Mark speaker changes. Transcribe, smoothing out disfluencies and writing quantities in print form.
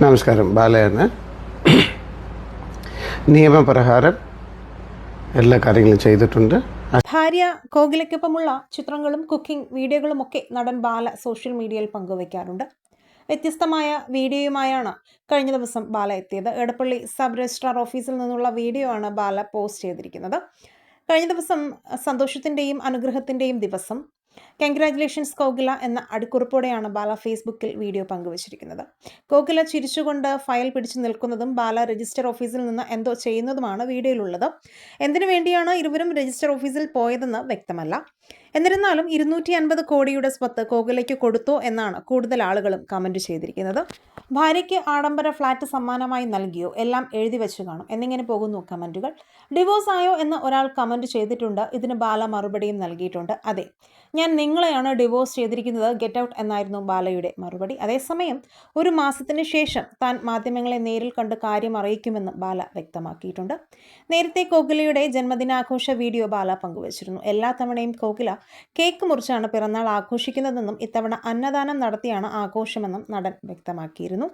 Speaker 1: നമസ്കാരം. ബാലയാണ്. നിയമപ്രകാരം എല്ലാ കാര്യങ്ങളും ചെയ്തിട്ടുണ്ട്.
Speaker 2: ഭാര്യ കോകിലയ്ക്കൊപ്പമുള്ള ചിത്രങ്ങളും കുക്കിംഗ് വീഡിയോകളുമൊക്കെ നടൻ ബാല സോഷ്യൽ മീഡിയയിൽ പങ്കുവയ്ക്കാറുണ്ട്. വ്യത്യസ്തമായ വീഡിയോയുമായാണ് കഴിഞ്ഞ ദിവസം ബാല എത്തിയത്. എടപ്പള്ളി സബ് രജിസ്ട്രാർ ഓഫീസിൽ നിന്നുള്ള വീഡിയോ ആണ് ബാല പോസ്റ്റ് ചെയ്തിരിക്കുന്നത്. കഴിഞ്ഞ ദിവസം സന്തോഷത്തിൻ്റെയും അനുഗ്രഹത്തിൻ്റെയും ദിവസം, കൺഗ്രാജുലേഷൻസ് കോകില എന്ന അടിക്കുറിപ്പോടെയാണ് ബാല ഫേസ്ബുക്കിൽ വീഡിയോ പങ്കുവച്ചിരിക്കുന്നത്. കോകില ചിരിച്ചുകൊണ്ട് ഫയൽ പിടിച്ചു നിൽക്കുന്നതും ബാല രജിസ്റ്റർ ഓഫീസിൽ നിന്ന് എന്തോ ചെയ്യുന്നതുമാണ് വീഡിയോയിലുള്ളത്. എന്തിനു വേണ്ടിയാണ് ഇരുവരും രജിസ്റ്റർ ഓഫീസിൽ പോയതെന്ന് വ്യക്തമല്ല. എന്നിരുന്നാലും 250 കോടിയുടെ സ്വത്ത് കോകിലയ്ക്ക് കൊടുത്തോ എന്നാണ് കൂടുതൽ ആളുകളും കമൻറ്റ് ചെയ്തിരിക്കുന്നത്. ഭാര്യയ്ക്ക് ആഡംബര ഫ്ലാറ്റ് സമ്മാനമായി നൽകിയോ, എല്ലാം എഴുതി വെച്ചു കാണും എന്നിങ്ങനെ പോകുന്നു കമൻറ്റുകൾ. ഡിവോഴ്സ് ആയോ എന്ന് ഒരാൾ കമൻറ്റ് ചെയ്തിട്ടുണ്ട്. ഇതിന് ബാല മറുപടിയും നൽകിയിട്ടുണ്ട്. അതെ, ഞാൻ നിങ്ങളെയാണ് ഡിവോഴ്സ് ചെയ്തിരിക്കുന്നത്, ഗെറ്റ് ഔട്ട് എന്നായിരുന്നു ബാലയുടെ മറുപടി. അതേസമയം 1 മാസത്തിന് ശേഷം താൻ മാധ്യമങ്ങളെ നേരിൽ കണ്ട് കാര്യം അറിയിക്കുമെന്ന് ബാല വ്യക്തമാക്കിയിട്ടുണ്ട്. നേരത്തെ കോകിലയുടെ ജന്മദിനാഘോഷ വീഡിയോ ബാല പങ്കുവച്ചിരുന്നു. എല്ലാ തവണയും കോകില കേക്ക് മുറിച്ചാണ് പിറന്നാൾ ആഘോഷിക്കുന്നതെന്നും ഇത്തവണ അന്നദാനം നടത്തിയാണ് ആഘോഷമെന്നും നടൻ വ്യക്തമാക്കിയിരുന്നു.